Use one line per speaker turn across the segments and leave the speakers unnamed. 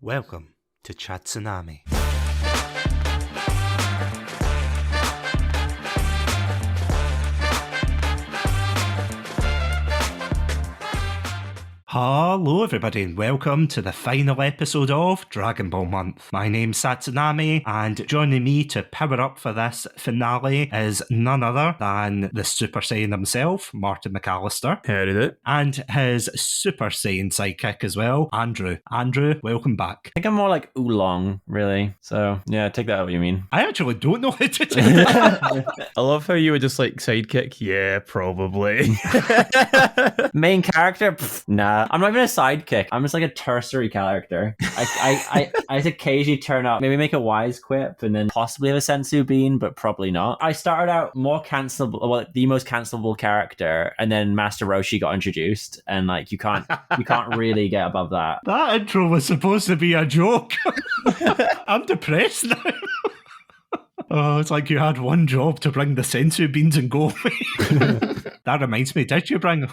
Welcome to Chat Tsunami. Hello everybody and welcome to the final episode of Dragon Ball Month. My name's Satsunami and joining me to power up for this finale is none other than the Super Saiyan himself, Martin McAllister.
Heard it.
And his Super Saiyan sidekick as well, Andrew. Andrew, welcome back.
I think I'm more like oolong, really. So, yeah, take that out what you mean.
I actually don't know how to do that.
I love how you were just like sidekick. Yeah, probably.
Main character? Pfft, nah. I'm not even a sidekick. I'm just like a tertiary character. I occasionally turn up, maybe make a wise quip, and then possibly have a sensu bean, but probably not. I started out more cancelable, well, the most cancelable character, and then Master Roshi got introduced, and like you can't really get above that.
That intro was supposed to be a joke. I'm depressed now. Oh, it's like you had one job to bring the sensu beans and go away. That reminds me, did you bring them?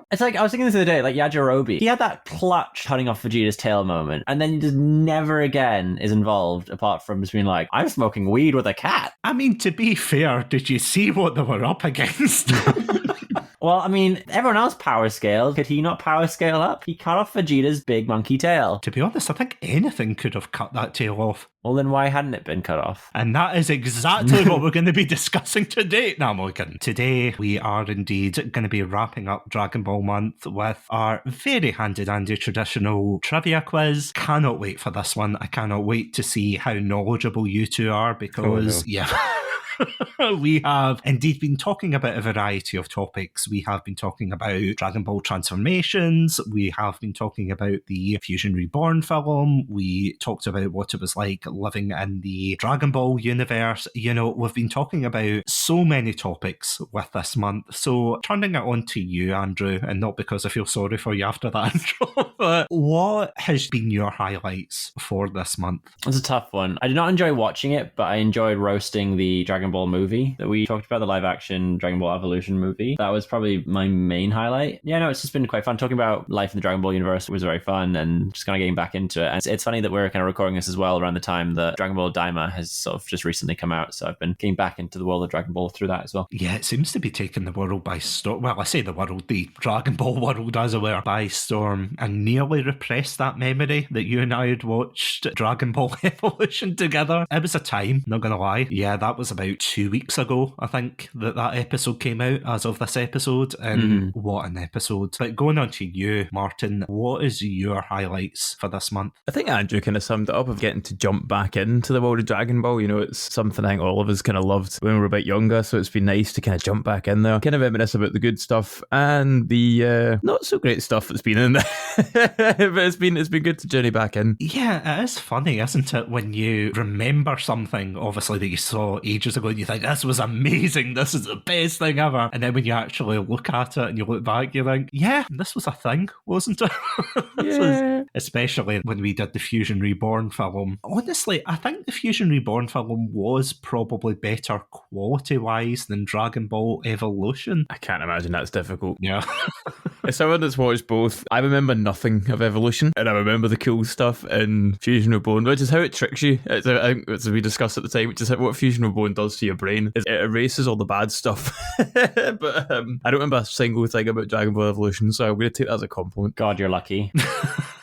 It's like, I was thinking this the other day, like Yajirobe. He had that clutch cutting off Vegeta's tail moment, and then he just never again is involved, apart from just being like, I'm smoking weed with a cat.
I mean, to be fair, did you see what they were up against?
Well, I mean, everyone else power scaled. Could he not power scale up? He cut off Vegeta's big monkey tail.
To be honest, I think anything could have cut that tail off.
Well, then why hadn't it been cut off?
And that is exactly what we're going to be discussing today. No, I'm only kidding. Today, we are indeed going to be wrapping up Dragon Ball Month with our very handy-dandy traditional trivia quiz. Cannot wait for this one. I cannot wait to see how knowledgeable you two are because, yeah... We have indeed been talking about a variety of topics. We have been talking about Dragon Ball transformations. We have been talking about the Fusion Reborn film. We talked about what it was like living in the Dragon Ball universe. You know, we've been talking about so many topics with this month. So turning it on to you, Andrew, and not because I feel sorry for you after that intro, but what has been your highlights for this month?
It's a tough one. I did not enjoy watching it, but I enjoyed roasting the Dragon Ball movie that we talked about, the live action Dragon Ball Evolution movie. That was probably my main highlight. Yeah, no, it's just been quite fun. Talking about life in the Dragon Ball universe was very fun and just kind of getting back into it. And it's funny that we're kind of recording this as well around the time that Dragon Ball Daima has sort of just recently come out. So I've been getting back into the world of Dragon Ball through that as well.
Yeah, it seems to be taking the world by storm. Well, I say the world, the Dragon Ball world as it were, by storm. And nearly repressed that memory that you and I had watched Dragon Ball Evolution together. It was a time, not gonna lie. Yeah, that was about 2 weeks ago, I think, that episode came out as of this episode, and what an episode. But going on to you, Martin, what is your highlights for this month?
I think Andrew kind of summed it up of getting to jump back into the world of Dragon Ball. You know, it's something I think all of us kind of loved when we were a bit younger, so it's been nice to kind of jump back in there, kind of reminisce about the good stuff and the not so great stuff that's been in there. But it's been good to journey back in.
Yeah, it is funny, isn't it, when you remember something, obviously, that you saw ages ago and you think, this was amazing, this is the best thing ever. And then when you actually look at it and you look back, you think, yeah, this was a thing, wasn't it?
Yeah.
Especially when we did the Fusion Reborn film. Honestly, I think the Fusion Reborn film was probably better quality-wise than Dragon Ball Evolution.
I can't imagine that's difficult.
Yeah.
As someone that's watched both, I remember nothing of Evolution, and I remember the cool stuff in Fusion Reborn, which is how it tricks you. I think, as we discussed at the time, which is what Fusion Reborn does to your brain, is it erases all the bad stuff. But I don't remember a single thing about Dragon Ball Evolution, so I'm going to take that as a compliment.
God, you're lucky.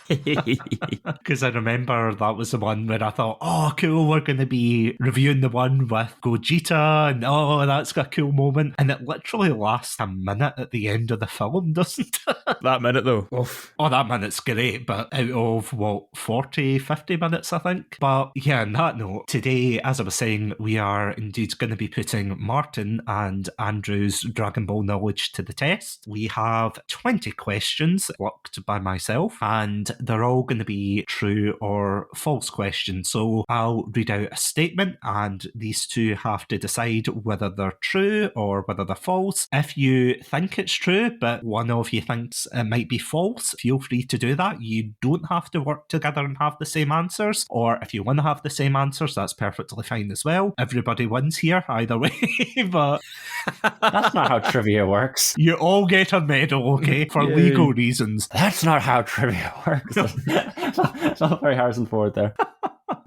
Because I remember that was the one where I thought, oh cool, we're going to be reviewing the one with Gogeta, and oh, that's got a cool moment, and it literally lasts a minute at the end of the film, doesn't it?
That minute though, oof.
Oh, that minute's great, but out of what, 40, 50 minutes I think. But yeah, on that note, today, as I was saying, we are indeed going to be putting Martin and Andrew's Dragon Ball knowledge to the test. We have 20 questions plucked by myself, and they're all going to be true or false questions. So I'll read out a statement and these two have to decide whether they're true or whether they're false. If you think it's true, but one of you thinks it might be false, feel free to do that. You don't have to work together and have the same answers. Or if you want to have the same answers, that's perfectly fine as well. Everybody wins here, either way. But
that's not how trivia works.
You all get a medal, okay, for legal reasons.
That's not how trivia works. It's not very Harrison Ford there.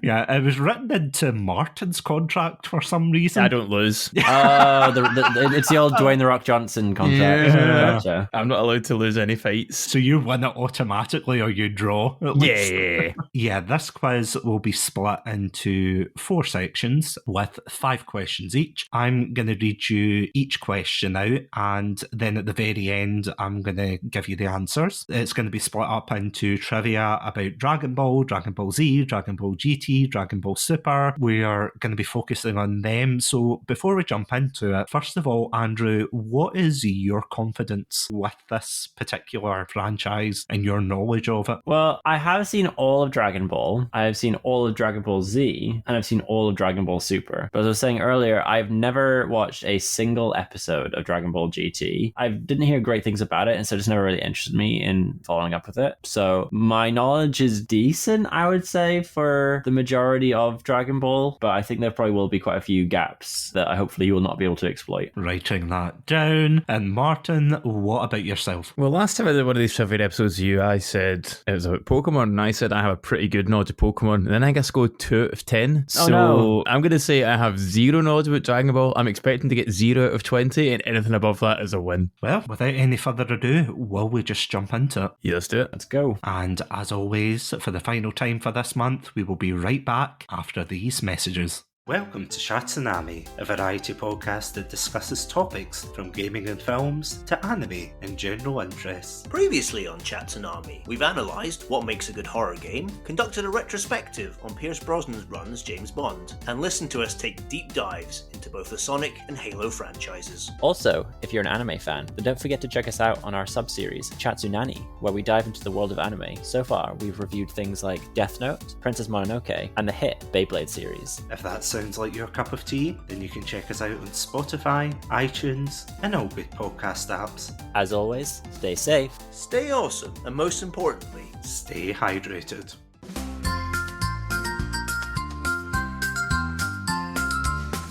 Yeah, it was written into Martin's contract for some reason.
I don't lose.
It's the old Dwayne The Rock Johnson contract.
Yeah.
Gotcha.
I'm not allowed to lose any fights.
So you win it automatically or you draw, at least.
Yeah.
Yeah, this quiz will be split into 4 sections with 5 questions each. I'm going to read you each question out, and then at the very end, I'm going to give you the answers. It's going to be split up into trivia about Dragon Ball Z, Dragon Ball GT, Dragon Ball Super. We are going to be focusing on them. So before we jump into it, first of all, Andrew, what is your confidence with this particular franchise and your knowledge of it?
Well, I have seen all of Dragon Ball. I have seen all of Dragon Ball Z, and I've seen all of Dragon Ball Super. But as I was saying earlier, I've never watched a single episode of Dragon Ball GT. I didn't hear great things about it, and so it just never really interested me in following up with it. So my knowledge is decent, I would say, for the majority of Dragon Ball, but I think there probably will be quite a few gaps that hopefully you will not be able to exploit.
Writing that down. And Martin, what about yourself?
Well, last time I did one of these trivia episodes with you, I said it was about Pokemon, and I said I have a pretty good knowledge of Pokemon, and then I guess go 2 out of 10. So I'm going to say I have 0 knowledge about Dragon Ball. I'm expecting to get 0 out of 20, and anything above that is a win.
Well, without any further ado, will we just jump into it?
Yeah, let's do it.
Let's go.
And as always, for the final time for this month, we will be right back after these messages. Welcome to Shatsunami, a variety podcast that discusses topics from gaming and films to anime and general interests.
Previously on Chatsunami, we've analysed what makes a good horror game, conducted a retrospective on Pierce Brosnan's run as James Bond, and listened to us take deep dives into both the Sonic and Halo franchises.
Also, if you're an anime fan, then don't forget to check us out on our sub-series, Chatsunani, where we dive into the world of anime. So far, we've reviewed things like Death Note, Princess Mononoke, and the hit Beyblade series.
If that sounds like your cup of tea, then you can check us out on Spotify, iTunes, and all good podcast apps.
As always, stay safe.
Stay awesome, and most importantly,
Stay hydrated.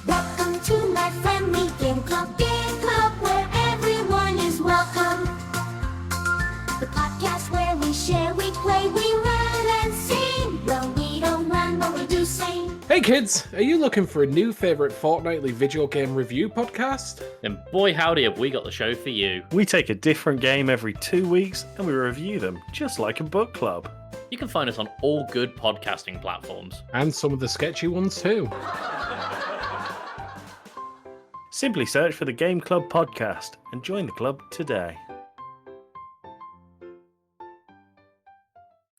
Welcome to my friendly game club where everyone is welcome. The podcast where we share, we play, we run and sing. Well, we don't run, but we do sing.
Hey kids, are you looking for a new favourite fortnightly video game review podcast?
Then boy howdy have we got the show for you.
We take a different game every 2 weeks and we review them just like a book club.
You can find us on all good podcasting platforms.
And some of the sketchy ones too.
Simply search for the Game Club podcast and join the club today.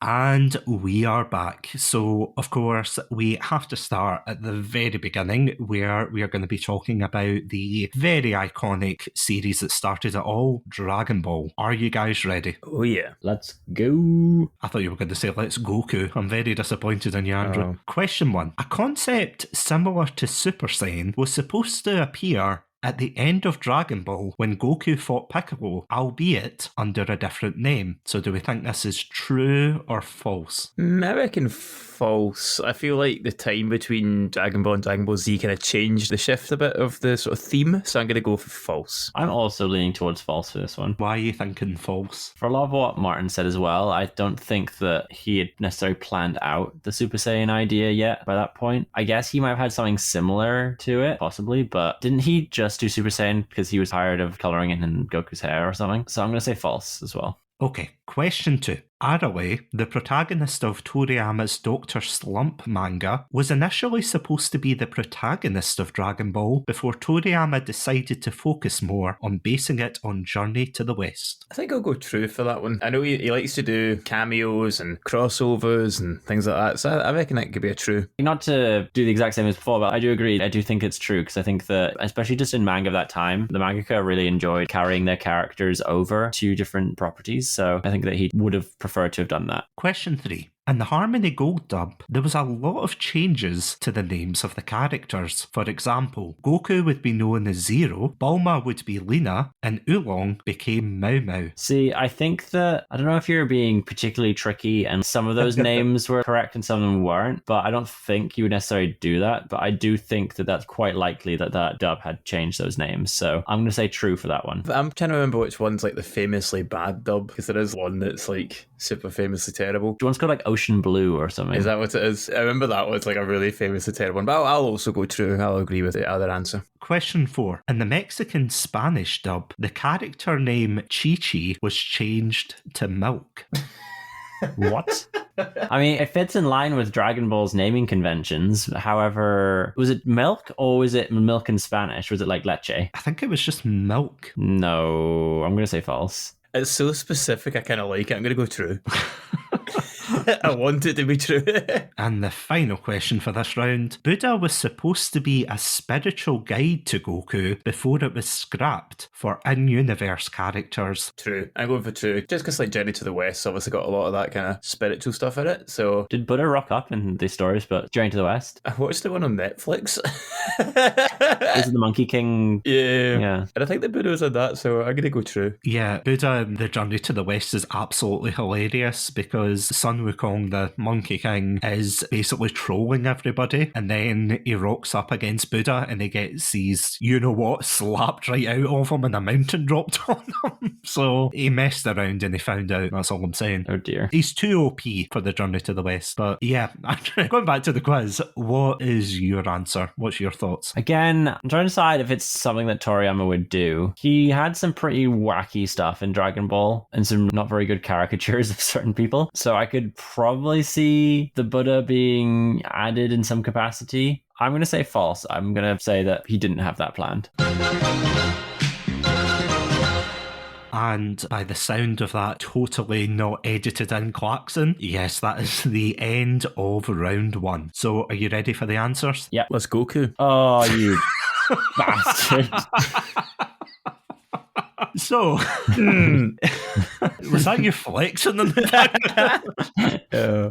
And we are back. So, of course, we have to start at the very beginning, where we are going to be talking about the very iconic series that started it all, Dragon Ball. Are you guys ready?
Oh, yeah.
Let's go.
I thought you were going to say, let's Goku. I'm very disappointed in you, Andrew.
Oh.
Question 1. A concept similar to Super Saiyan was supposed to appear at the end of Dragon Ball when Goku fought Piccolo, albeit under a different name. So do we think this is true or false?
I reckon false. I feel like the time between Dragon Ball and Dragon Ball Z kind of changed the shift a bit of the sort of theme, so I'm going to go for false.
I'm also leaning towards false for this one.
Why are you thinking false?
For a lot of what Martin said as well, I don't think that he had necessarily planned out the Super Saiyan idea yet by that point. I guess he might have had something similar to it, possibly, but didn't he just do Super Saiyan because he was tired of colouring it in Goku's hair or something? So I'm going to say false as well.
Okay, question 2. Arale, the protagonist of Toriyama's Dr. Slump manga, was initially supposed to be the protagonist of Dragon Ball before Toriyama decided to focus more on basing it on Journey to the West.
I think I'll go true for that one. I know he likes to do cameos and crossovers and things like that, so I reckon that could be a true.
Not to do the exact same as before, but I do agree. I do think it's true because I think that, especially just in manga of that time, the mangaka really enjoyed carrying their characters over to different properties, so I think that he would have preferred to have done that.
Question 3. In the Harmony Gold dub, there was a lot of changes to the names of the characters. For example, Goku would be known as Zero, Bulma would be Lena, and Oolong became Mau Mau.
See, I think that, I don't know if you're being particularly tricky and some of those names were correct and some of them weren't, but I don't think you would necessarily do that. But I do think that that's quite likely that that dub had changed those names. So I'm going to say true for that one.
I'm trying to remember which one's like the famously bad dub, because there is one that's like super famously terrible.
One's called like Ocean Blue or something.
Is that what it is? I remember that was like a really famously terrible one, but I'll also go true. I'll agree with the other answer.
Question 4. In the Mexican Spanish dub, the character name Chi-Chi was changed to Milk.
What? I mean, it fits in line with Dragon Ball's naming conventions. However, was it milk or was it milk in Spanish? Was it like leche?
I think it was just Milk.
No, I'm going to say false.
It's so specific, I kind of like it. I'm going to go true. I want it to be true.
And the final question for this round. Buddha was supposed to be a spiritual guide to Goku before it was scrapped for in-universe characters.
True. I'm going for true. Just because like Journey to the West obviously got a lot of that kind of spiritual stuff in it. So
Did Buddha rock up in these stories, but Journey to the West?
I watched the one on Netflix.
Is it the Monkey King?
Yeah. And I think the Buddha was in that, so I'm going to go true.
Yeah, Buddha and the Journey to the West is absolutely hilarious because Sun Wukong, the Monkey King, is basically trolling everybody, and then he rocks up against Buddha and he gets his, you know what, slapped right out of him and a mountain dropped on him. So he messed around and he found out, that's all I'm saying.
Oh dear.
He's too OP for the Journey to the West. But yeah, going back to the quiz, what is your answer? What's your thoughts?
Again, I'm trying to decide if it's something that Toriyama would do. He had some pretty wacky stuff in Dragon Ball and some not very good caricatures of certain people. So I could probably see the Buddha being added in some capacity. I'm going to say false. I'm going to say that he didn't have that planned.
And by the sound of that totally not edited in klaxon, yes, that is the end of round 1. So are you ready for the answers?
Yeah.
Let's Goku.
Oh, you bastard.
So, was that you flexing on the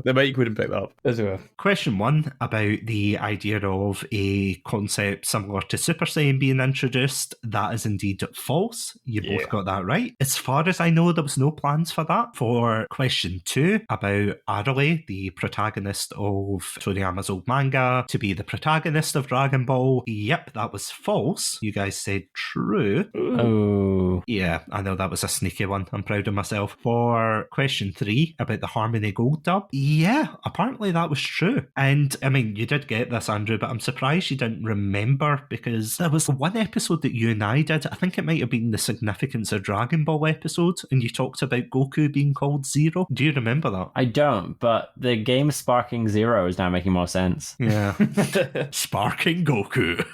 The mic wouldn't pick that up. As well.
Question 1 about the idea of a concept similar to Super Saiyan being introduced. That is indeed false. You both got that right. As far as I know, there was no plans for that. For question 2 about Arale, the protagonist of Toriyama's old manga, to be the protagonist of Dragon Ball. Yep, that was false. You guys said true.
Oh.
Yeah, I know that was a sneaky one. I'm proud of myself. For question 3 about the Harmony Gold dub, yeah, apparently that was true. And I mean, you did get this, Andrew, but I'm surprised you didn't remember because there was one episode that you and I did. I think it might have been the Significance of Dragon Ball episode, and you talked about Goku being called Zero. Do you remember that?
I don't, but the game Sparking Zero is now making more sense.
Yeah. Sparking Goku.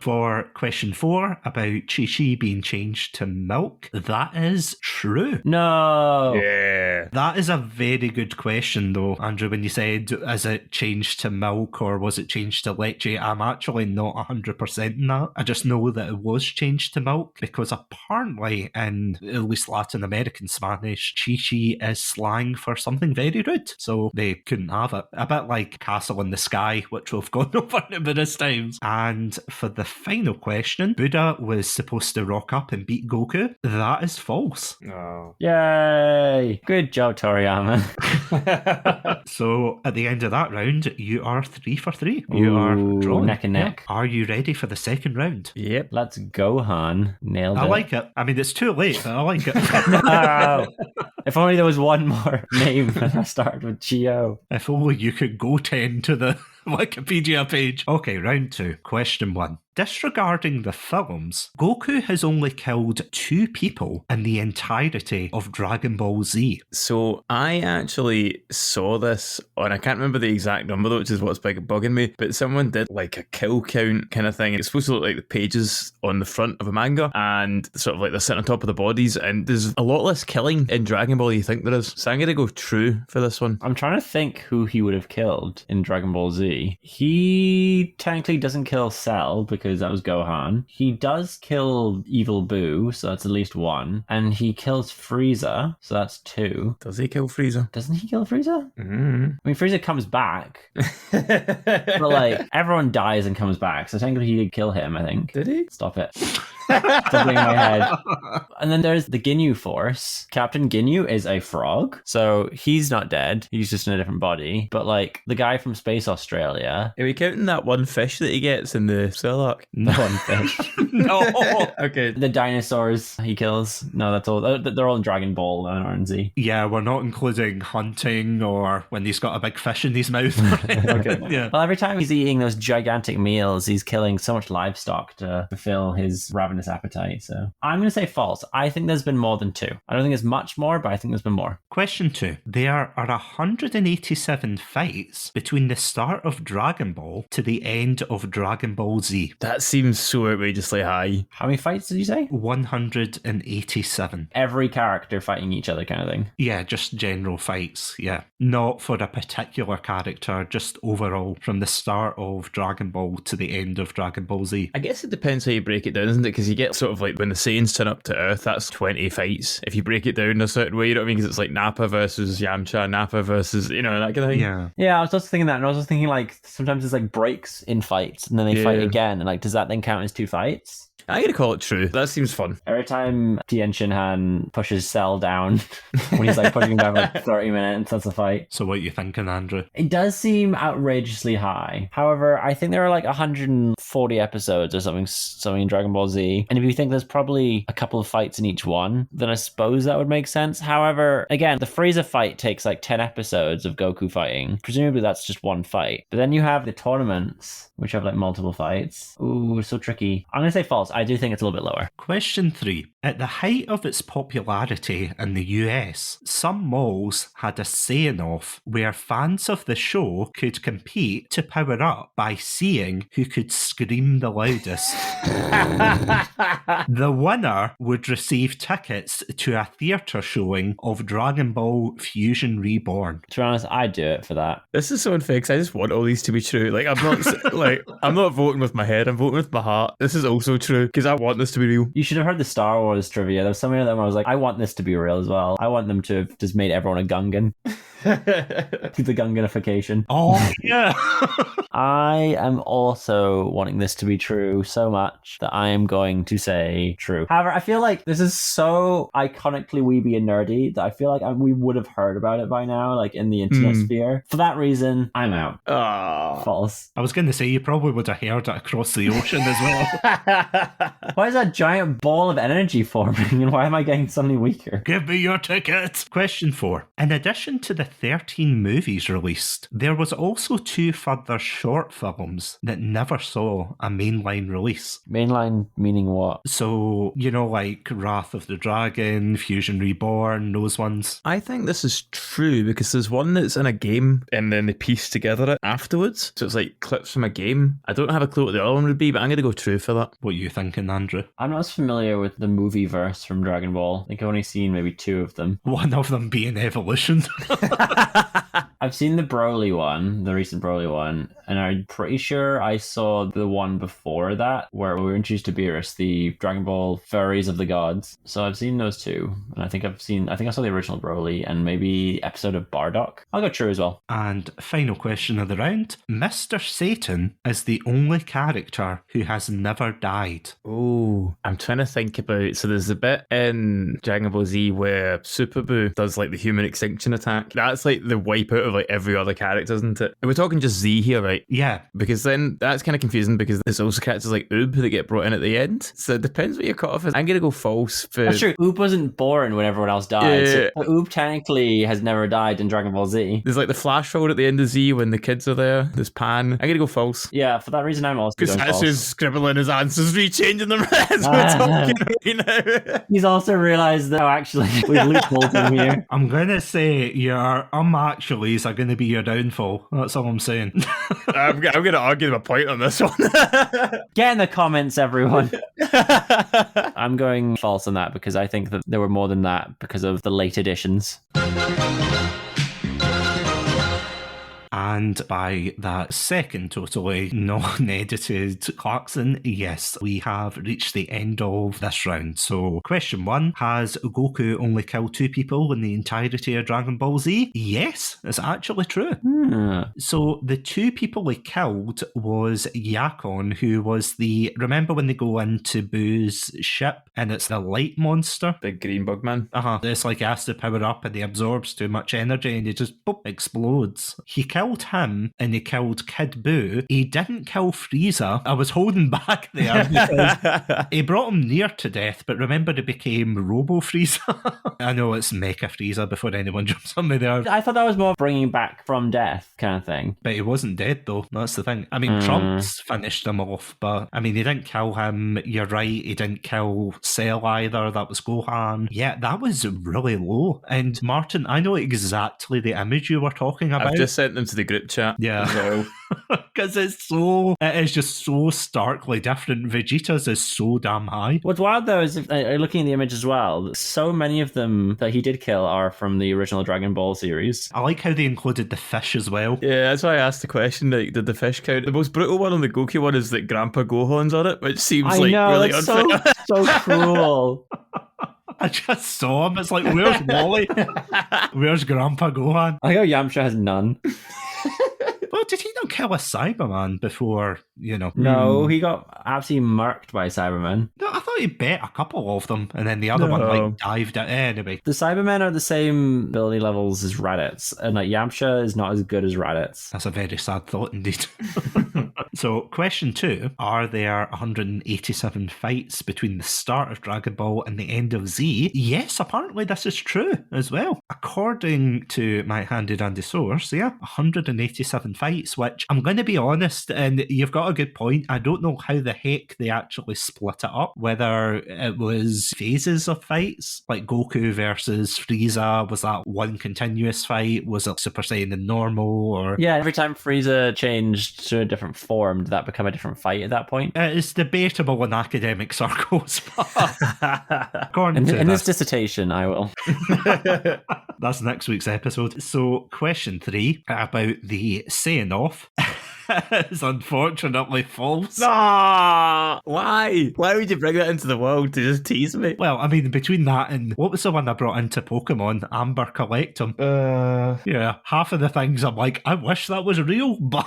For question 4 about Chi-Chi being changed to Milk, that is true.
No.
Yeah.
That is a very good question, though, Andrew, when you said, is it changed to milk or was it changed to leche? I'm actually not 100% in that. I just know that it was changed to milk because apparently in at least Latin American Spanish, Chi-Chi is slang for something very rude. So they couldn't have it. A bit like Castle in the Sky, which we've gone over numerous times. And for the final question, Buddha was supposed to rock up and beat Goku. That is false.
Oh.
Yay. Good job, Toriyama.
So at the end of that round, you are 3 for 3. You are
Ooh,
drawn.
neck and neck.
Are you ready for the second round?
Yep.
Let's go, Han. Nailed it.
I like it. I mean, it's too late, but I like it.
No. If only there was one more name and I started with Chio.
If only you could go 10 to the Wikipedia page. Okay, round 2. Question 1. Disregarding the films, Goku has only killed 2 people in the entirety of Dragon Ball Z.
So I actually saw this, and I can't remember the exact number though, which is what's bugging me, but someone did like a kill count kind of thing. It's supposed to look like the pages on the front of a manga, and sort of like they're sitting on top of the bodies, and there's a lot less killing in Dragon Ball than you think there is. So I'm going to go true for this one.
I'm trying to think who he would have killed in Dragon Ball Z. Z. He technically doesn't kill Cell because that was Gohan. He does kill Evil Boo, so that's at least one. And he kills Frieza, so that's two.
Does he kill Frieza?
Doesn't he kill Frieza?
Mm-hmm.
I mean, Frieza comes back, but like everyone dies and comes back, so technically he did kill him, I think.
Did he?
Stop it. Doubling my head. And then there's the Ginyu Force. Captain Ginyu is a frog, so he's not dead. He's just in a different body. But like the guy from Space Australia.
Are we counting that one fish that he gets in the cell arc?
The one fish.
No. Okay.
The dinosaurs he kills. No, that's all. They're all in Dragon Ball and RNZ.
Yeah, we're not including hunting or when he's got a big fish in his mouth.
Okay.
Yeah.
Well, every time he's eating those gigantic meals, he's killing so much livestock to fulfill his ravenous appetite. So I'm going to say false. I think there's been more than two. I don't think there's much more, but I think there's been more.
Question 2. There are 187 fights between the start of Dragon Ball to the end of Dragon Ball Z.
That seems so outrageously high.
How many fights did you say?
187.
Every character fighting each other kind of thing.
Yeah, just general fights, yeah. Not for a particular character, just overall, from the start of Dragon Ball to the end of Dragon Ball Z.
I guess it depends how you break it down, doesn't it? Because you get sort of like when the Saiyans turn up to Earth, that's 20 fights. If you break it down in a certain way, you know what I mean? Because it's like Nappa versus Yamcha, Nappa versus, that kind of thing.
Yeah.
Yeah, I was also thinking that, and I was also thinking like sometimes there's like breaks in fights, and then they fight again, and like does that then count as two fights?
I'm going to call it true. That seems fun.
Every time Tien Shinhan pushes Cell down, when he's like pushing him down for like 30 minutes, that's a fight.
So what are you thinking, Andrew?
It does seem outrageously high. However, I think there are like 140 episodes or something in Dragon Ball Z. And if you think there's probably a couple of fights in each one, then I suppose that would make sense. However, again, the Frieza fight takes like 10 episodes of Goku fighting. Presumably that's just one fight. But then you have the tournaments, which have like multiple fights. Ooh, so tricky. I'm going to say false. I do think it's a little bit lower.
Question 3. At the height of its popularity in the US, some malls had a Saiyan Off where fans of the show could compete to power up by seeing who could scream the loudest. The winner would receive tickets to a theatre showing of Dragon Ball Fusion Reborn.
To be honest, I'd do it for that.
This is so unfair because I just want all these to be true. Like I'm not I'm not voting with my head. I'm voting with my heart. This is also true because I want this to be real.
You should have heard the Star Wars trivia. There was so many of them where I was like, I want this to be real as well. I want them to have just made everyone a Gungan. The Gunganification.
Oh, yeah.
I am also wanting this to be true so much that I am going to say true. However, I feel like this is so iconically weeby and nerdy that I feel like we would have heard about it by now, like in the internet sphere. For that reason, I'm out. False.
I was going to say you probably would have heard it across the ocean as well.
Why is that giant ball of energy forming and why am I getting suddenly weaker?
Give me your ticket. Question 4. In addition to the 13 movies released, there was also 2 further short films that never saw a mainline release.
Mainline meaning what?
So, like Wrath of the Dragon, Fusion Reborn, those ones.
I think this is true because there's one that's in a game and then they piece together it afterwards. So it's like clips from a game. I don't have a clue what the other one would be, but I'm going to go true for that.
What are you thinking, Andrew?
I'm not as familiar with the movie verse from Dragon Ball. I think I've only seen maybe 2 of them.
One of them being Evolution.
I've seen the Broly one, the recent Broly one, and I'm pretty sure I saw the one before that where we were introduced to Beerus, the Dragon Ball Furries of the Gods. So I've seen those 2, and I think I saw the original Broly and maybe episode of Bardock. I'll go true as well.
And final question of the round. Mr. Satan is the only character who has never died.
Oh, I'm trying to think about. So there's a bit in Dragon Ball Z where Super Buu does like the human extinction attack. That's like the wipeout of like every other character, isn't it? And we're talking just Z here, right?
Yeah.
Because then that's kind of confusing because there's also characters like Oob that get brought in at the end. So it depends what your cutoff is. I'm going to go false for...
That's true. Oob wasn't born when everyone else died.
Yeah.
So Oob technically has never died in Dragon Ball Z.
There's like the flash forward at the end of Z when the kids are there. There's Pan. I'm going to go false.
Yeah, for that reason I'm also
Because
going false.
Satsu's scribbling his answers, rechanging them as we're talking right now.
He's also realised that, actually, we've loopholed him here.
I'm going to say your actuallys are going to be your downfall. That's all I'm saying.
I'm going to argue my point on this one.
Get in the comments, everyone. I'm going false on that because I think that there were more than that because of the late editions.
And by that second totally non-edited Clarkson, yes, we have reached the end of this round. So question 1, has Goku only killed 2 people in the entirety of Dragon Ball Z? Yes, it's actually true. So the 2 people he killed was Yakon, who was remember when they go into Boo's ship and it's the light monster?
Big green bug man.
It's like he has to power up and he absorbs too much energy and he just boop, explodes. He killed him and he killed Kid Boo. He didn't kill Frieza. I was holding back there because he brought him near to death, but remember he became Robo Frieza. I know it's Mecha Frieza before anyone jumps on me there.
I thought that was more bringing back from death kind of thing.
But he wasn't dead though, that's the thing. I mean, Trunks finished him off, but I mean, he didn't kill him. You're right, he didn't kill Cell either. That was Gohan. Yeah, that was really low. And Martin, I know exactly the image you were talking about.
I've just sent them to the group chat.
Yeah.
So.
Because it is just so starkly different. Vegeta's is so damn high.
What's wild though is, looking at the image as well, so many of them that he did kill are from the original Dragon Ball series.
I like how they included the fish as well.
Yeah, that's why I asked the question, like, did the fish count? The most brutal one on the Goku one is that Grandpa Gohan's on it, which seems really unfair.
So cruel.
I just saw him. It's like, where's Wally? Where's Grandpa Gohan?
I know Yamcha has none.
Well, did he not kill a Cyberman before,
No, he got absolutely murked by Cybermen.
No, I thought he bet a couple of them, and then the other one, dived out. Anyway.
The Cybermen are the same ability levels as Raditz, and, Yamcha is not as good as Raditz.
That's a very sad thought indeed. So, question 2, are there 187 fights between the start of Dragon Ball and the end of Z? Yes, apparently this is true as well. According to my handy-dandy source, 187 fights, which I'm going to be honest, and you've got a good point, I don't know how the heck they actually split it up, whether it was phases of fights, like Goku versus Frieza, was that one continuous fight? Was it Super Saiyan and normal? Or
yeah, every time Frieza changed to a different form, did that become a different fight at that point?
It's debatable in academic circles, but according to
in this dissertation, I will.
That's next week's episode. So, question 3 about the Saiyan Off is unfortunately false.
Why? Why would you bring that into the world to just tease me?
Well, I mean, between that and what was the one I brought into Pokemon, Amber Collect 'em? Yeah, half of the things I'm like, I wish that was real, but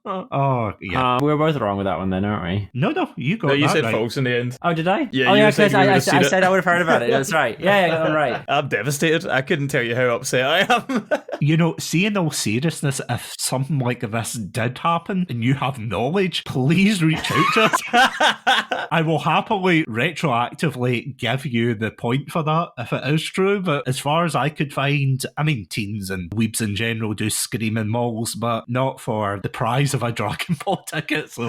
oh yeah,
we were both wrong with that one then, aren't we?
No, you got
no, you
that
said
right.
false in the end.
Oh, did I?
Yeah,
oh yeah,
because
I said I would have heard about it. That's right. Yeah, I'm right.
I'm devastated. I couldn't tell you how upset I am.
See, in all seriousness, if something like this did happen and you have knowledge, please reach out to us. I will happily retroactively give you the point for that if it is true, but as far as I could find, I mean, teens and weebs in general do scream in malls, but not for the prize of a Dragon Ball ticket, so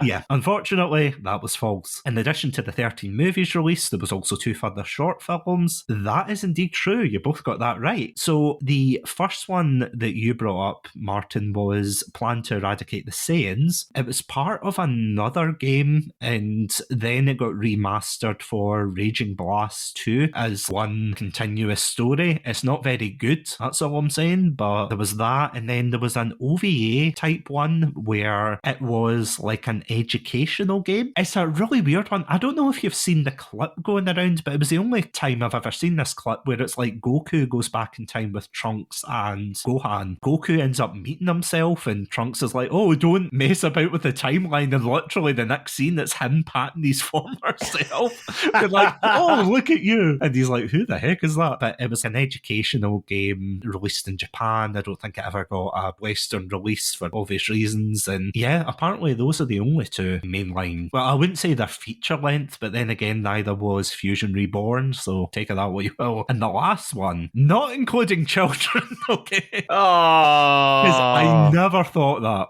yeah, unfortunately, that was false. In addition to the 13 movies released, there was also 2 further short films. That is indeed true, you both got that right. So the first one that you brought up, Martin, was Plan to Eradicate the Saiyans. It was part of another game, and then it got remastered for Raging Blast 2 as one continuous story. It's not very good, that's all I'm saying, but there was that, and then there was an OVA type one where it was like an educational game. It's a really weird one. I don't know if you've seen the clip going around, but it was the only time I've ever seen this clip where it's like Goku goes back in time with Trunks and Gohan. Goku ends up meeting himself and Trunks is like, oh, don't mess about with the timeline, and literally the next scene it's him patting his former self. They're like, oh, look at you. And he's like, who the heck is that? But it was an educational game released in Japan. I don't think it ever got a Western release for obvious reasons. And yeah, apparently those are the only 2 mainline. Well, I wouldn't say they're feature length, but then again, neither was Fusion Reborn, so take it that what you will. And the last one, not including children, okay?
Oh,
Because I never thought that.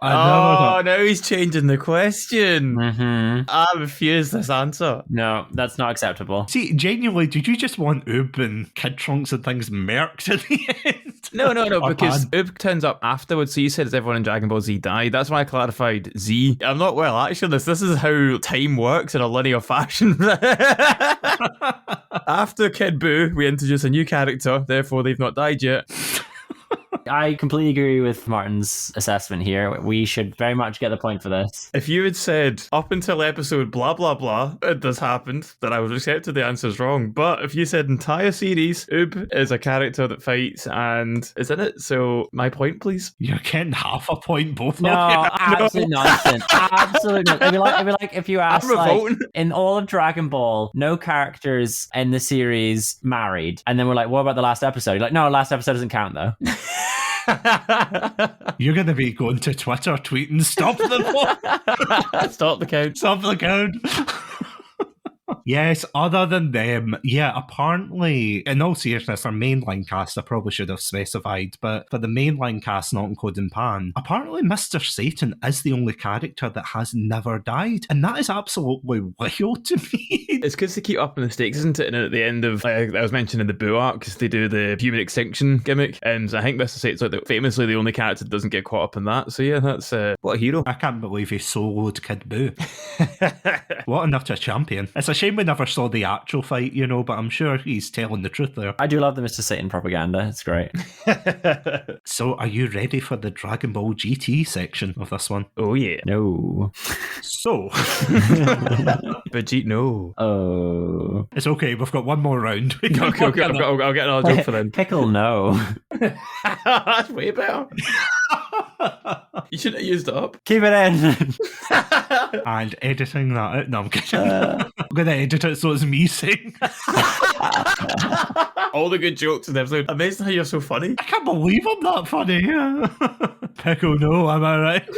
Now he's changing the question.
Mm-hmm.
I refuse this answer.
No, that's not acceptable.
See, genuinely, did you just want Oob and Kid Trunks and things merked at the end?
No,
Or
because
Pan?
Oob turns up afterwards, so you said everyone in Dragon Ball Z died. That's why I clarified Z. I'm not well actually. This is how time works in a linear fashion. After Kid Buu, we introduce a new character, therefore they've not died yet.
I completely agree with Martin's assessment here. We should very much get the point for this.
If you had said, up until episode blah, blah, blah, this happened, then I would have accepted the answer's wrong. But if you said entire series, Oob is a character that fights and is in it. So my point, please.
You're getting half a point, both
No,
of you.
absolute nonsense. Absolute nonsense. It'd be like if you asked,
I'm
like,
revolting.
in all of Dragon Ball, no characters in the series married. And then we're like, what about the last episode? You're like, no, last episode doesn't count, though.
You're going to be going to Twitter tweeting, stop the
Stop the count.
Stop the count. Yes, other than them, yeah, apparently, in all seriousness, our mainline cast, I probably should have specified, but for the mainline cast, not including Pan, apparently Mr. Satan is the only character that has never died, and that is absolutely wild to me.
It's because they keep upping the stakes, isn't it? And at the end of, I was mentioning the Boo arc, because they do the human extinction gimmick, and I think Mr. Satan's like famously the only character that doesn't get caught up in that. So yeah, that's what a hero.
I can't believe he soloed Kid Boo. What enough to a champion. It's a shame we never saw the actual fight, you know, but I'm sure he's telling the truth there.
I do love the Mr. Satan propaganda. It's great.
So, are you ready for the Dragon Ball GT section of this one?
Oh yeah.
No.
So,
Vegeta, no.
Oh.
it's okay, we've got one more round. We can
Okay,
work on it.
I'll get another joke for then.
Pickle, no.
That's way better. You shouldn't have used it up.
Keep it in.
And editing that out. No, I'm kidding. I'm going to edit it so it's me saying.
All the good jokes in the episode. Amazing how you're so funny.
I can't believe I'm that funny. Pickle, no, am I right?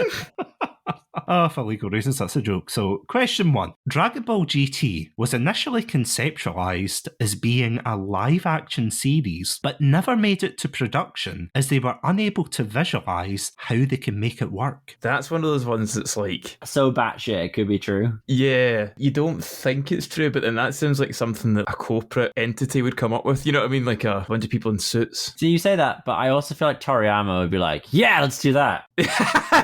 Oh, for legal reasons, that's a joke. So, question 1. Dragon Ball GT was initially conceptualized as being a live-action series, but never made it to production as they were unable to visualize how they can make it work.
That's one of those ones that's like,
So batshit, it could be true.
yeah, you don't think it's true, but then that sounds like something that a corporate entity would come up with. You know what I mean? Like a bunch of people in suits.
So you say that, but I also feel like Toriyama would be like, yeah, let's do that.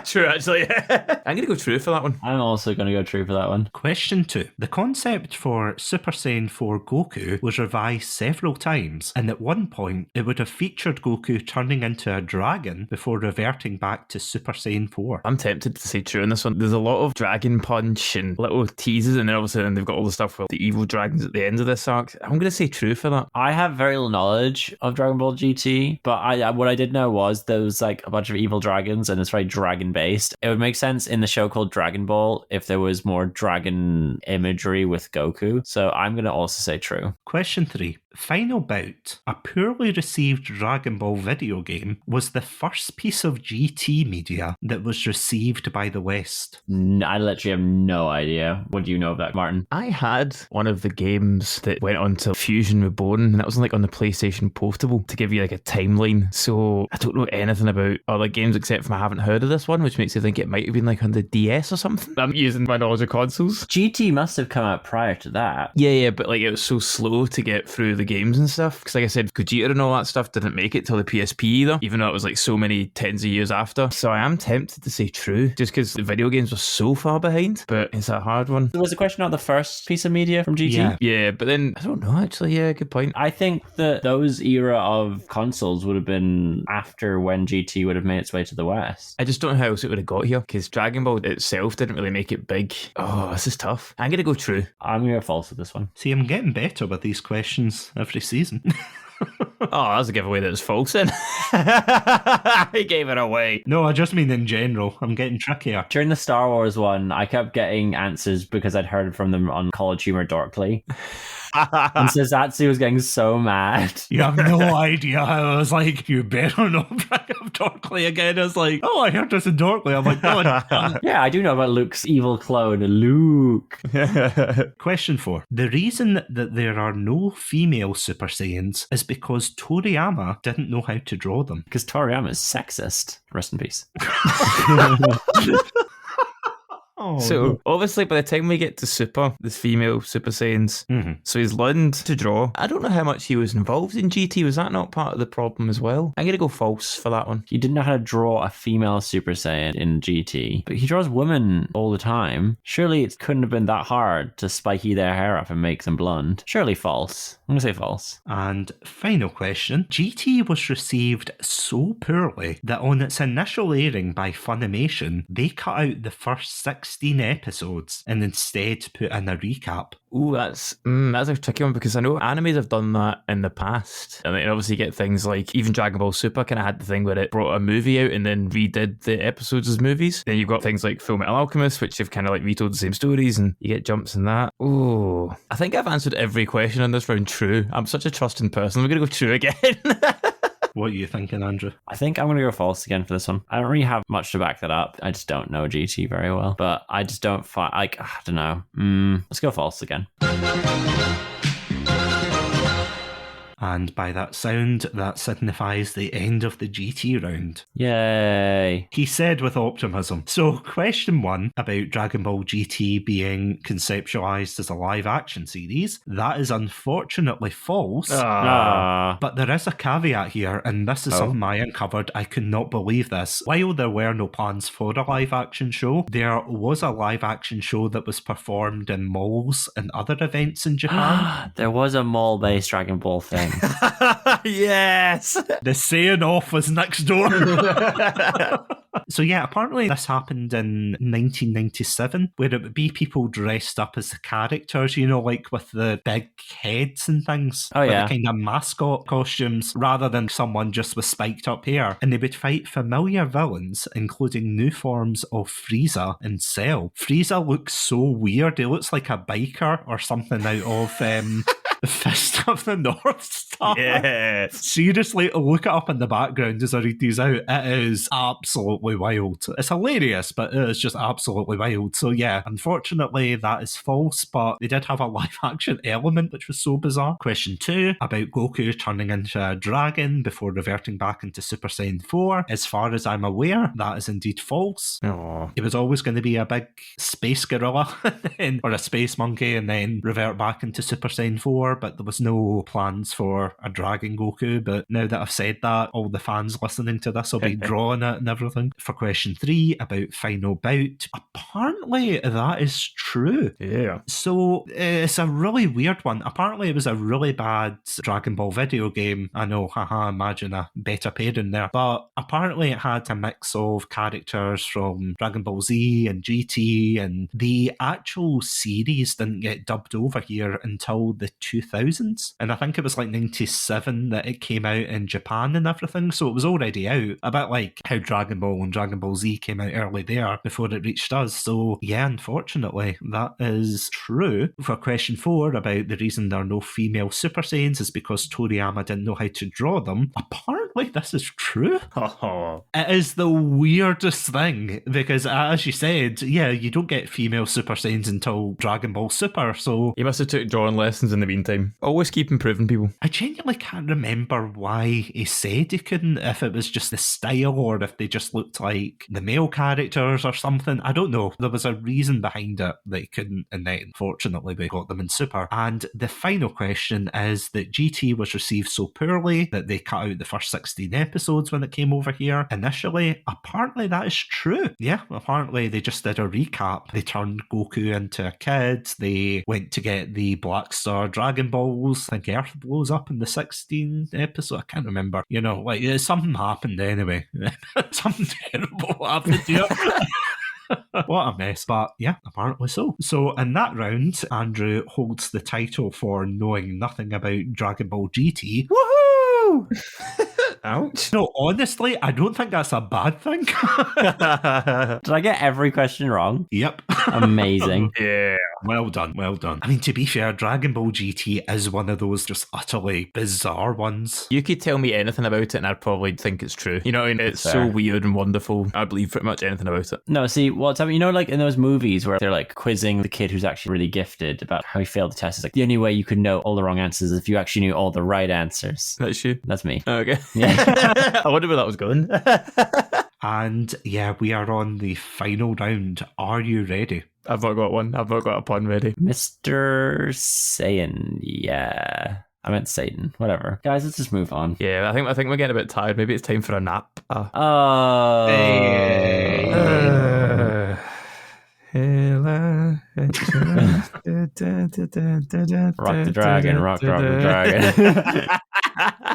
True, actually. I'm going to go true for that one.
I'm also going to go true for that one.
Question 2. The concept for Super Saiyan 4 Goku was revised several times, and at one point it would have featured Goku turning into a dragon before reverting back to Super Saiyan 4.
I'm tempted to say true in this one. There's a lot of dragon punch and little teases, and then obviously they've got all the stuff with the evil dragons at the end of this arc. I'm going to say true for that.
I have very little knowledge of Dragon Ball GT, but what I did know was there was like a bunch of evil dragons and it's very dragon based. It would make sense in the show called Dragon Ball if there was more dragon imagery with Goku. So I'm going to also say true.
Question 3. Final Bout, a poorly received Dragon Ball video game, was the first piece of GT media that was received by the West.
I literally have no idea. What do you know of that, Martin?
I had one of the games that went on to Fusion Reborn, and that was like on the PlayStation Portable to give you like a timeline. So I don't know anything about other games except for I haven't heard of this one, which makes me think it might have been like on the DS or something. I'm using my knowledge of consoles.
GT must have come out prior to that.
Yeah, but like it was so slow to get through the games and stuff. Because like I said, Gogeta and all that stuff didn't make it till the PSP either, even though it was like so many tens of years after. So I am tempted to say true, just because the video games were so far behind, but it's a hard one.
There was a question about the first piece of media from GT.
Yeah, but then I don't know actually. Yeah, good point.
I think that those era of consoles would have been after when GT would have made its way to the West.
I just don't know how else it would have got here, because Dragon Ball itself didn't really make it big. Oh, this is tough. I'm going to go true.
I'm going to go false with this one.
See, I'm getting better with these questions every season.
Oh, that's a giveaway that was false then. He gave it away.
No, I just mean in general. I'm getting trickier.
During the Star Wars one, I kept getting answers because I'd heard from them on College Humor Dorkly. And so Satsu was getting so mad.
You have no idea how I was like, you better not bring up Dorkly again. I was like, oh, I heard this in Dorkly. I'm like, no.
Yeah, I do know about Luke's evil clone, Luke.
Question 4. The reason that there are no female Super Saiyans is because Toriyama didn't know how to draw them.
Because Toriyama is sexist. Rest in peace.
Oh,
So, obviously, by the time we get to Super, this female Super Saiyans, so he's learned to draw. I don't know how much he was involved in GT. Was that not part of the problem as well? I'm going to go false for that one.
He didn't know how to draw a female Super Saiyan in GT, but he draws women all the time. Surely it couldn't have been that hard to spiky their hair up and make them blonde. Surely false. I'm going to say false.
And final question. GT was received so poorly that on its initial airing by Funimation, they cut out the first 16 episodes and instead put in a recap.
Ooh, that's a tricky one because I know animes have done that in the past. And then obviously you get things like even Dragon Ball Super kind of had the thing where it brought a movie out and then redid the episodes as movies. Then you've got things like Full Metal Alchemist, which have kind of like retold the same stories and you get jumps in that. Ooh, I think I've answered every question in this round true. I'm such a trusting person. We're going to go true again.
What are you thinking, Andrew?
I think I'm going to go false again for this one. I don't really have much to back that up. I just don't know GT very well. But I just don't find, I don't know. Let's go false again.
And by that sound, that signifies the end of the GT round.
Yay.
He said with optimism. So, question 1 about Dragon Ball GT being conceptualized as a live-action series, that is unfortunately false. But there is a caveat here, and this is something I uncovered. I could not believe this. While there were no plans for a live-action show, there was a live-action show that was performed in malls and other events in Japan.
There was a mall-based Dragon Ball thing.
Yes!
The Saiyan Off was next door. So yeah, apparently this happened in 1997, where it would be people dressed up as the characters, you know, like with the big heads and things.
Oh, yeah.
With the kind of mascot costumes, rather than someone just with spiked up hair. And they would fight familiar villains, including new forms of Frieza and Cell. Frieza looks so weird. He looks like a biker or something out of... Fist of the North Star.
Yes.
Seriously, look it up in the background as I read these out. It is absolutely wild. It's hilarious, but it is just absolutely wild. So yeah, unfortunately that is false, but they did have a live action element, which was so bizarre. Question 2, about Goku turning into a dragon before reverting back into Super Saiyan 4. As far as I'm aware, that is indeed false.
Aww.
It was always going to be a big space gorilla or a space monkey and then revert back into Super Saiyan 4. But there was no plans for a Dragon Goku. But now that I've said that, all the fans listening to this will be drawing it and everything. For question 3 about Final Bout, apparently that is true.
Yeah.
So it's a really weird one. Apparently it was a really bad Dragon Ball video game. I know, imagine a better pairing there. But apparently it had a mix of characters from Dragon Ball Z and GT, and the actual series didn't get dubbed over here until the 2000s, and I think it was like 97 that it came out in Japan and everything, so it was already out, a bit like how Dragon Ball and Dragon Ball Z came out early there before it reached us. So yeah, unfortunately that is true. For question 4 about the reason there are no female Super Saiyans is because Toriyama didn't know how to draw them, apparently this is true. It is the weirdest thing, because as you said, yeah, you don't get female Super Saiyans until Dragon Ball Super, so
He must have took drawing lessons in the meantime. Always keep improving people.
I genuinely can't remember why he said he couldn't, if it was just the style or if they just looked like the male characters or something. I don't know. There was a reason behind it that he couldn't, and then unfortunately we got them in Super. And the final question is that GT was received so poorly that they cut out the first 16 episodes when it came over here initially. Apparently that is true. Yeah, apparently they just did a recap. They turned Goku into a kid. They went to get the Black Star Dragon Balls. I think Earth blows up in the 16th episode. I can't remember. You know, like something happened anyway. Something terrible happened here. What a mess. But yeah, apparently so. So in that round, Andrew holds the title for knowing nothing about Dragon Ball GT. Woohoo!
Ouch.
No, honestly, I don't think that's a bad thing.
Did I get every question wrong?
Yep.
Amazing.
Yeah.
Well done, well done. I mean, to be fair, Dragon Ball GT is one of those just utterly bizarre ones.
You could tell me anything about it and I'd probably think it's true. You know what I mean? It's
Fair.
so weird and wonderful. I believe pretty much anything about it.
No, see, what's happening, you know, like in those movies where they're like quizzing the kid who's actually really gifted about how he failed the test. It's like the only way you could know all the wrong answers is if you actually knew all the right answers.
That's you.
That's me.
Okay.
Yeah.
I wonder where that was going.
And yeah, we are on the final round. Are you ready?
I've not got one. I've not got a pun ready.
Mr. Saiyan, yeah. I meant Satan. Whatever. Guys, let's just move on.
Yeah, I think we're getting a bit tired. Maybe it's time for a nap.
Oh. Rock the dragon, rock the dragon.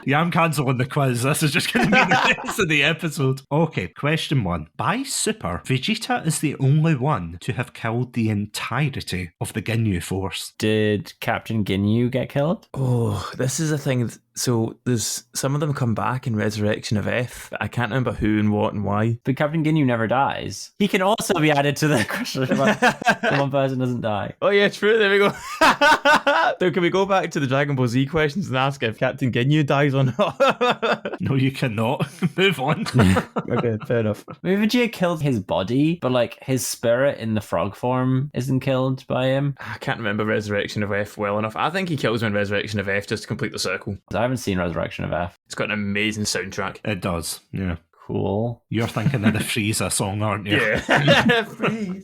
Yeah, I'm cancelling the quiz. This is just going to be the rest of the episode. Okay, question 1. By Super, Vegeta is the only one to have killed the entirety of the Ginyu Force.
Did Captain Ginyu get killed?
Oh, this is a thing. So there's some of them come back in Resurrection of F. But I can't remember who and what and why.
But Captain Ginyu never dies. He can also be added to the question about the one person doesn't die.
Oh yeah, true. There we go. So can we go back to the Dragon Ball Z questions and ask if Captain Ginyu dies or not?
No, you cannot. Move on.
Okay, fair enough.
Maybe Vegeta killed his body, but like his spirit in the frog form isn't killed by him.
I can't remember Resurrection of F well enough. I think he kills him in Resurrection of F just to complete the circle.
I haven't seen Resurrection of F.
It's got an amazing soundtrack.
It does, yeah.
Cool.
You're thinking of the Frieza song, aren't you?
Yeah.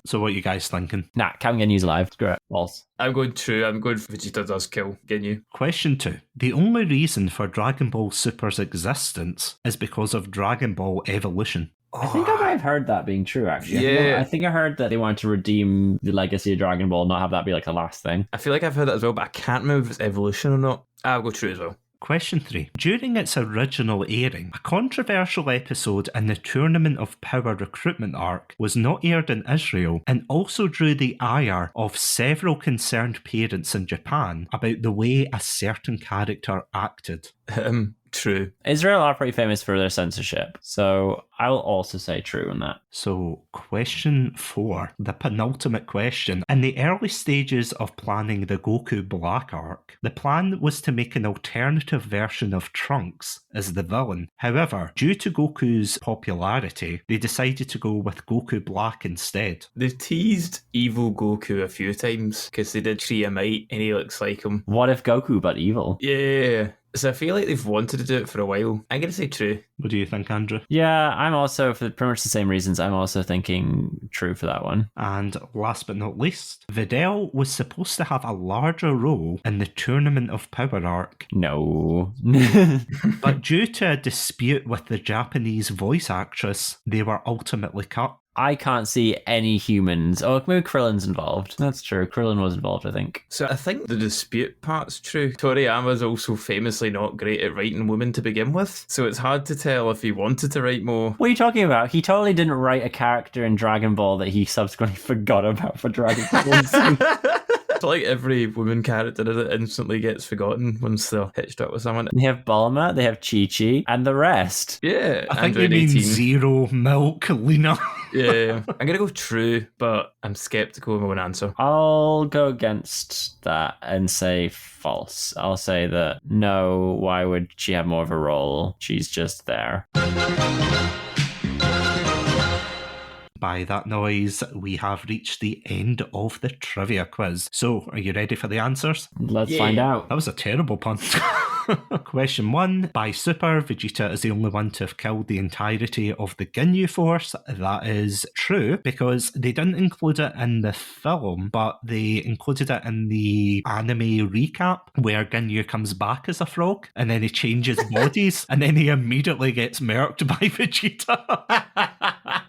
So what are you guys thinking?
Nah, Captain Ginyu's alive. Screw it. False.
I'm going true. I'm going Vegeta does kill Ginyu.
Question 2. The only reason for Dragon Ball Super's existence is because of Dragon Ball evolution.
I think I might have heard that being true, actually.
Yeah.
I think I heard that they wanted to redeem the legacy of Dragon Ball, not have that be like the last thing.
I feel like I've heard that as well, but I can't remember if it's evolution or not. I'll go true as well.
Question 3. During its original airing, a controversial episode in the Tournament of Power recruitment arc was not aired in Israel and also drew the ire of several concerned parents in Japan about the way a certain character acted.
True.
Israel are pretty famous for their censorship, so I will also say true on that.
So, question 4, the penultimate question. In the early stages of planning the Goku Black arc, the plan was to make an alternative version of Trunks as the villain. However, due to Goku's popularity, they decided to go with Goku Black instead.
They've teased evil Goku a few times because they did Triamite and he looks like him.
What if Goku but evil?
Yeah. So I feel like they've wanted to do it for a while. I'm going to say true.
What do you think, Andrew?
Yeah, I'm also, for pretty much the same reasons, I'm also thinking true for that one.
And last but not least, Videl was supposed to have a larger role in the Tournament of Power arc.
No.
But due to a dispute with the Japanese voice actress, they were ultimately cut.
I can't see any humans. Oh, maybe Krillin's involved. That's true. Krillin was involved, I think.
So I think the dispute part's true. Toriyama's also famously not great at writing women to begin with, so it's hard to tell if he wanted to write more.
What are you talking about? He totally didn't write a character in Dragon Ball that he subsequently forgot about for Dragon Ball.
It's like every woman character that instantly gets forgotten once they're hitched up with someone.
They have Bulma, they have Chi-Chi, and the rest.
Yeah,
I think they
Android
mean
18.
Zero, Milk, Lena.
Yeah, I'm going to go true, but I'm skeptical of my own answer.
I'll go against that and say false. I'll say that no, why would she have more of a role? She's just there.
By that noise, we have reached the end of the trivia quiz. So, are you ready for the answers?
Let's find out.
That was a terrible pun. Question 1. By Super, Vegeta is the only one to have killed the entirety of the Ginyu Force. That is true, because they didn't include it in the film, but they included it in the anime recap, where Ginyu comes back as a frog, and then he changes bodies, and then he immediately gets murked by Vegeta.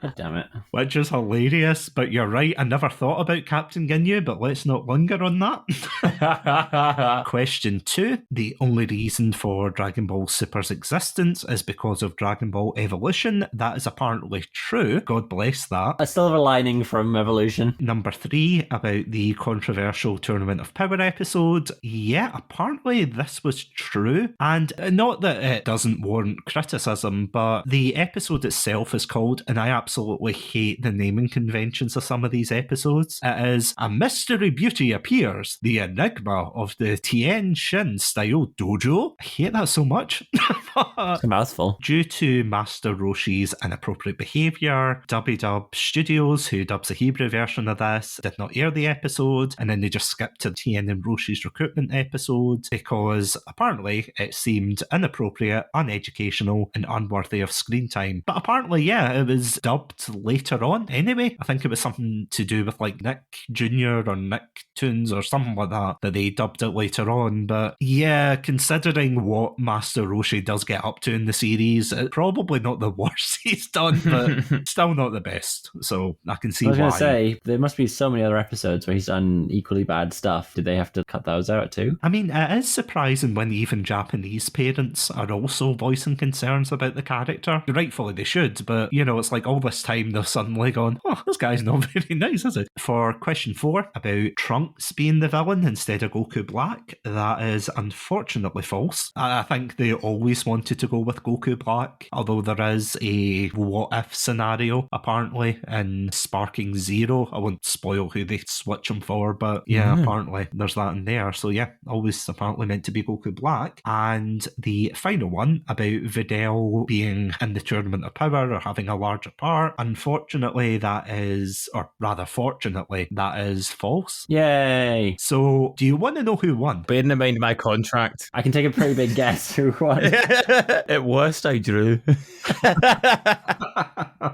God damn it.
Which is hilarious, but you're right, I never thought about Captain Ginyu, but let's not linger on that. Question 2. The only reason for Dragon Ball Super's existence is because of Dragon Ball Evolution. That is apparently true. God bless that.
A silver lining from Evolution.
Number 3, about the controversial Tournament of Power episode. Yeah, apparently this was true. And not that it doesn't warrant criticism, but the episode itself is called, and I absolutely absolutely hate the naming conventions of some of these episodes. It is a mystery beauty appears, the enigma of the Tien Shin style dojo. I hate that so much.
It's a mouthful.
Due to Master Roshi's inappropriate behaviour, Dub Studios, who dubs the Hebrew version of this, did not air the episode, and then they just skipped to Tien and Roshi's recruitment episode because apparently it seemed inappropriate, uneducational, and unworthy of screen time. But apparently, yeah, it was dubbed later on anyway. I think it was something to do with like Nick Jr. or Nicktoons or something like that they dubbed it later on. But yeah, considering what Master Roshi does get up to in the series, it's probably not the worst he's done, but still not the best. So I can see why.
I was going to say, there must be so many other episodes where he's done equally bad stuff. Did they have to cut those out too?
I mean, it is surprising when even Japanese parents are also voicing concerns about the character. Rightfully they should, but you know, it's like all this time they've suddenly gone, oh, this guy's not very nice, is it? For question 4, about Trunks being the villain instead of Goku Black, that is unfortunately false. I think they always wanted to go with Goku Black, although there is a what-if scenario, apparently, in Sparking Zero. I won't spoil who they switch him for, but yeah, apparently there's that in there. So yeah, always apparently meant to be Goku Black. And the final one, about Videl being in the Tournament of Power or having a larger part, unfortunately that is, or rather fortunately, that is false.
Yay!
So do you want to know who won?
Bearing in mind my contract.
I can take a pretty big guess who won.
At worst, I drew.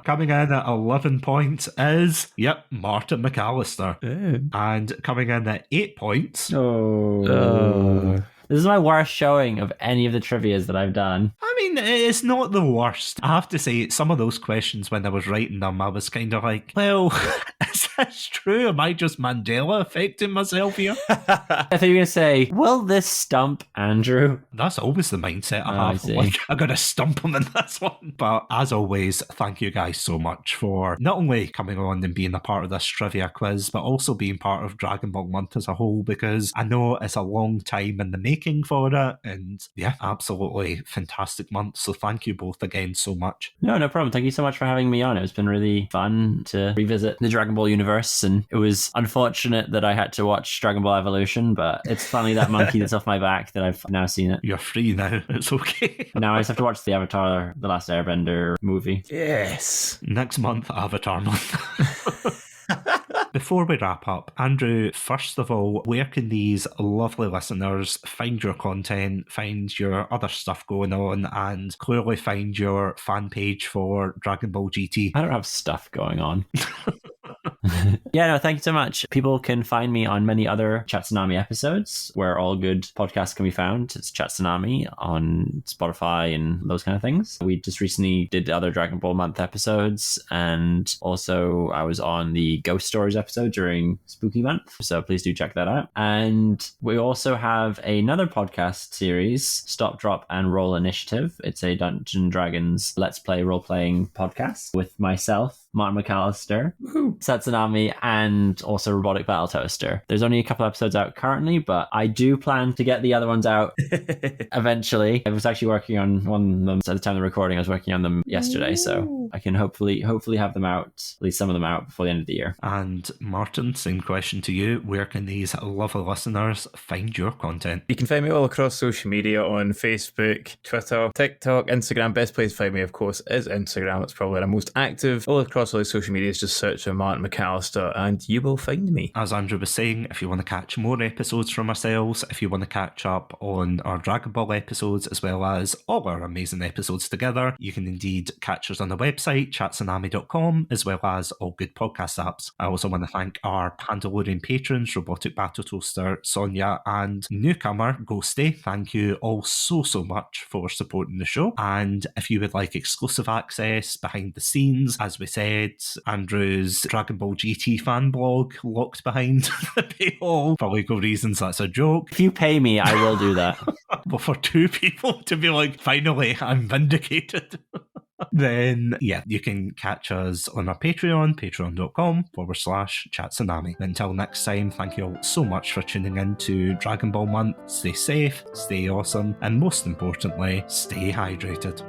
Coming in at 11 points is, Martin McAllister. And coming in at 8 points.
This is my worst showing of any of the trivias that I've done.
I mean, it's not the worst. I have to say, some of those questions when I was writing them, I was kind of like, well, is this true? Am I just Mandela affecting myself here?
I thought you were going to say, will this stump Andrew?
That's always the mindset I have. Like, I got to stump him in this one. But as always, thank you guys so much for not only coming on and being a part of this trivia quiz, but also being part of Dragon Ball Month as a whole, because I know it's a long time in the making for it, and yeah, absolutely fantastic month. So thank you both again so much.
No problem. Thank you so much for having me on. It's been really fun to revisit the Dragon Ball universe, and it was unfortunate that I had to watch Dragon Ball Evolution, but it's finally that monkey that's off my back that I've now seen it.
You're free now. It's okay.
Now I just have to watch the Avatar The Last Airbender movie.
Yes.
Next month, Avatar month. Before we wrap up, Andrew, first of all, where can these lovely listeners find your content, find your other stuff going on, and clearly find your fan page for Dragon Ball GT?
I don't have stuff going on. Thank you so much. People can find me on many other Chatsunami episodes where all good podcasts can be found. It's Chatsunami on Spotify and those kind of things. We just recently did other Dragon Ball Month episodes, and also I was on the Ghost Stories episode during Spooky Month, so please do check that out. And we also have another podcast series, Stop, Drop, and Roll Initiative. It's a Dungeons & Dragons Let's Play role-playing podcast with myself, Martin McAllister, Satsunami, and also Robotic Battle Toaster. There's only a couple episodes out currently, but I do plan to get the other ones out eventually. I was actually working on one of them at the time of the recording. I was working on them yesterday, so I can hopefully have them out, at least some of them out, before the end of the year.
And Martin, same question to you. Where can these lovely listeners find your content?
You can find me all across social media on Facebook, Twitter, TikTok, Instagram. Best place to find me, of course, is Instagram. It's probably where I'm most active. All across all the social medias, just search for Martin McAllister and you will find me.
As Andrew was saying, if you want to catch more episodes from ourselves, if you want to catch up on our Dragon Ball episodes as well as all our amazing episodes together, you can indeed catch us on the website chatsunami.com as well as all good podcast apps. I also want to thank our Pandalorian patrons, Robotic Battle Toaster, Sonia, and newcomer Ghostie. Thank you all so much for supporting the show. And if you would like exclusive access behind the scenes, as we said, Andrew's Dragon Ball GT fan blog locked behind the paywall. For legal reasons, that's a joke.
If you pay me, I will do that.
Well, for two people to be like, finally, I'm vindicated. Then, you can catch us on our Patreon, patreon.com/Chatsunami. Until next time, thank you all so much for tuning in to Dragon Ball Month. Stay safe, stay awesome, and most importantly, stay hydrated.